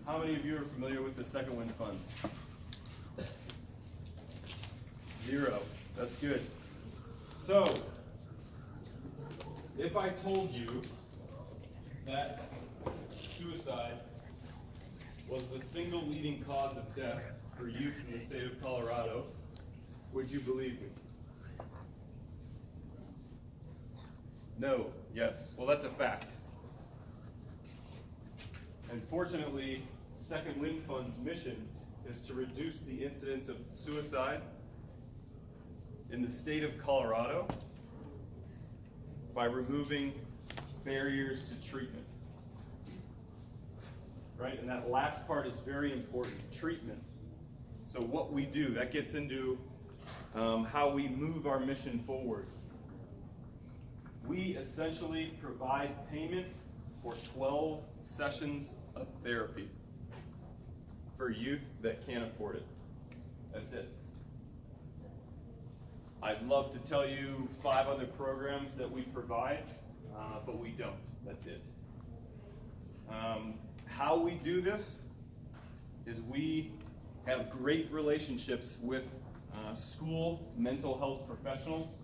How many of you are familiar with the Second Wind Fund? 0. That's good. So, if I told you that suicide was the single leading cause of death for youth in the state of Colorado, would you believe me? No. Yes. Well, that's a fact. And fortunately, Second Wind Fund's mission is to reduce the incidence of suicide in the state of Colorado by removing barriers to treatment. Right? And that last part is very important, treatment. So what we do, that gets into how we move our mission forward. We essentially provide payment for 12 sessions of therapy for youth that can't afford it. That's it. I'd love to tell you 5 other programs that we provide, but we don't. That's it. How we do this is we have great relationships with school mental health professionals,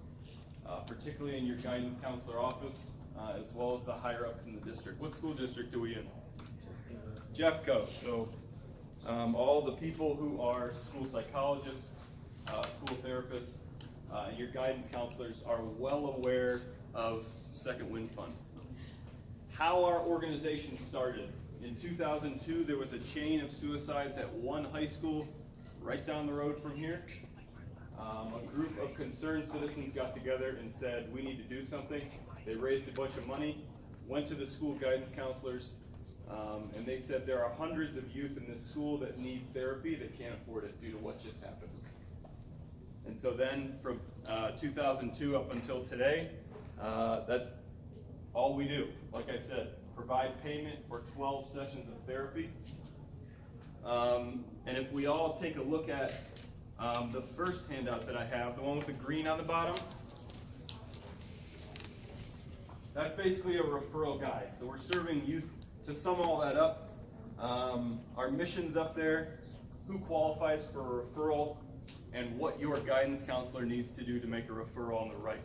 particularly in your guidance counselor office, as well as the higher ups in the district. What school district are we in? Jeffco. So all the people who are school psychologists, school therapists, and your guidance counselors are well aware of Second Wind Fund. How our organization started. In 2002, there was a chain of suicides at one high school right down the road from here. A group of concerned citizens got together and said, we need to do something. They raised a bunch of money, went to the school guidance counselors, and they said there are hundreds of youth in this school that need therapy that can't afford it due to what just happened. And so then from 2002 up until today, that's all we do. Like I said, provide payment for 12 sessions of therapy. And if we all take a look at the first handout that I have, the one with the green on the bottom, that's basically a referral guide. So we're serving youth. To sum all that up, our mission's up there, who qualifies for a referral, and what your guidance counselor needs to do to make a referral on the right.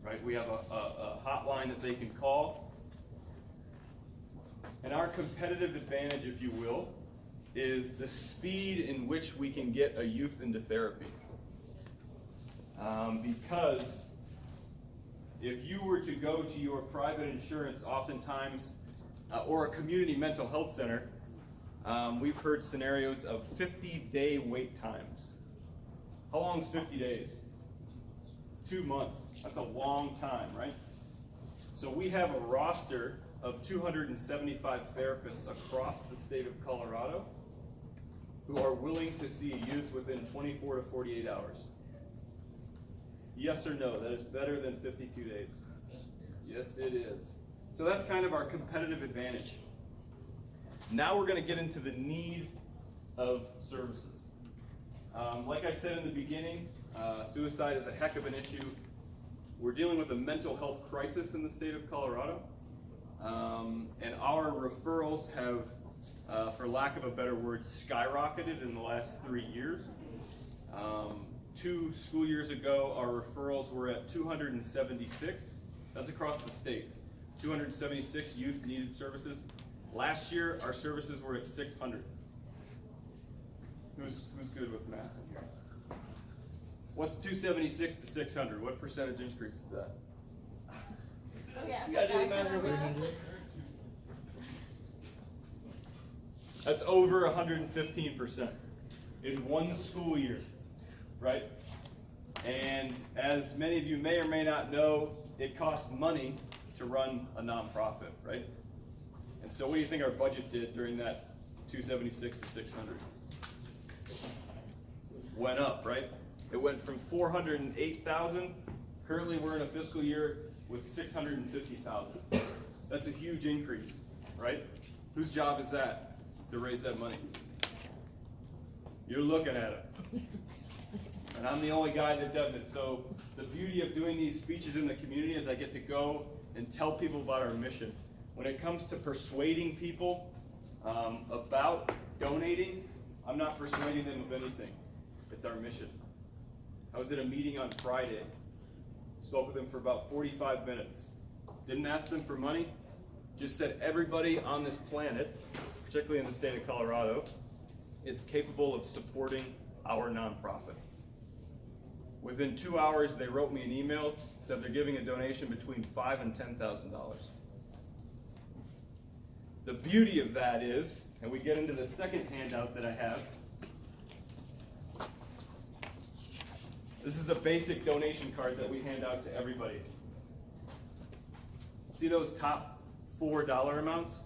Right? We have a hotline that they can call. And our competitive advantage, if you will, is the speed in which we can get a youth into therapy. Because if you were to go to your private insurance, oftentimes, or a community mental health center, we've heard scenarios of 50-day wait times. How long is 50 days? 2 months. That's a long time, right? So we have a roster of 275 therapists across the state of Colorado who are willing to see a youth within 24 to 48 hours. Yes or no? That is better than 52 days. Yes, it is. So that's kind of our competitive advantage. Now we're going to get into the need of services. Like I said in the beginning, suicide is a heck of an issue. We're dealing with a mental health crisis in the state of Colorado. And our referrals have, for lack of a better word, skyrocketed in the last 3 years. 2 school years ago, our referrals were at 276. That's across the state. 276 youth needed services. Last year, our services were at 600. Who's good with math in here? What's 276 to 600? What percentage increase is that? Yeah. You gotta do the math real quick. That's over 115% in one school year, right? And as many of you may or may not know, it costs money to run a nonprofit, right? And so what do you think our budget did during that 276 to 600? Went up, right? It went from 408,000. Currently we're in a fiscal year with 650,000. That's a huge increase, right? Whose job is that to raise that money? You're looking at it. And I'm the only guy that does it. So the beauty of doing these speeches in the community is I get to go and tell people about our mission. When it comes to persuading people about I'm not persuading them of anything. It's our mission. I was at a meeting on Friday, spoke with them for about 45 minutes. Didn't ask them for money, just said everybody on this planet, particularly in the state of Colorado, is capable of supporting our nonprofit. Within 2 hours, they wrote me an email, said they're giving a donation between $5,000 and $10,000. The beauty of that is, and we get into the second handout that I have, this is the basic donation card that we hand out to everybody. See those top $4 amounts?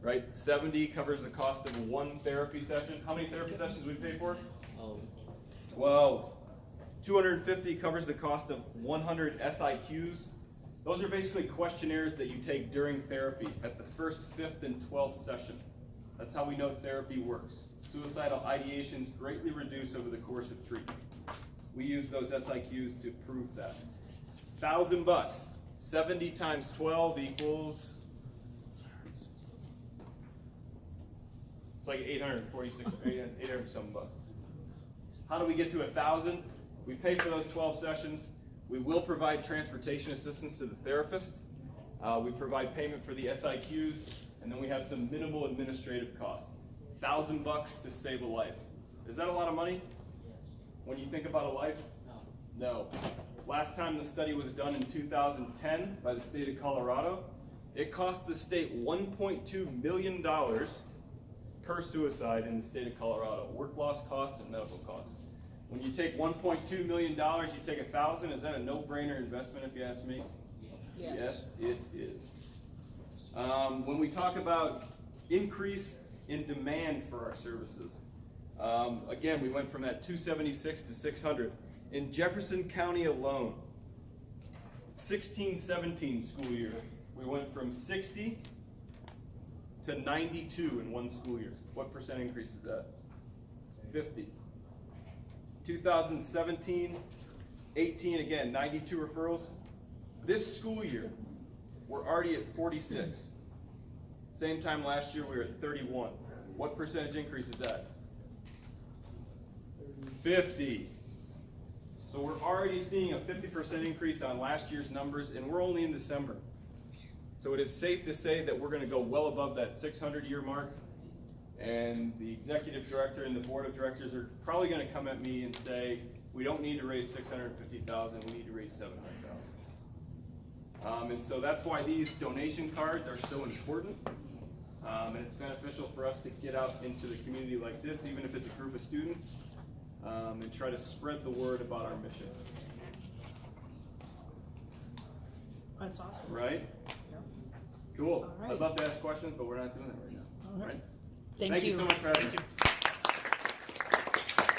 Right? 70 covers the cost of one therapy session. How many therapy sessions we pay for? 12. 250 covers the cost of 100 SIQs. Those are basically questionnaires that you take during therapy at the first, 5th, and 12th session. That's how we know therapy works. Suicidal ideations greatly reduce over the course of treatment. We use those SIQs to prove that. $1,000. 70 times 12 equals, it's like 846, 800 some bucks. How do we get to 1,000? We pay for those 12 sessions. We will provide transportation assistance to the therapist. We provide payment for the SIQs, and then we have some minimal administrative costs. $1,000 to save a life. Is that a lot of money when you think about a life? No. Last time the study was done in 2010 by the state of Colorado, it cost the state $1.2 million per suicide in the state of Colorado. Work loss costs and medical costs. When you take $1.2 million, you take 1,000, is that a no-brainer investment if you ask me? Yes, it is. When we talk about increase in demand for our services, again, we went from that 276 to 600. In Jefferson County alone, 16-17 school year, we went from 60 to 92 in one school year. What percent increase is that? 50. 2017, 18, again, 92 referrals. This school year, we're already at 46. Same time last year, we were at 31. What percentage increase is that? 50. So we're already seeing a 50% increase on last year's numbers, and we're only in December. So it is safe to say that we're going to go well above that 600-year mark, and the executive director and the board of directors are probably going to come at me and say, we don't need to raise $650,000, we need to raise $700,000. And so that's why these donation cards are so important, and it's beneficial for us to get out into the community like this, even if it's a group of students, and try to spread the word about our mission. That's awesome. Right? Yeah. Cool. All right. I'd love to ask questions, but we're not doing that right now. All right. Right? Thank you so much for having me.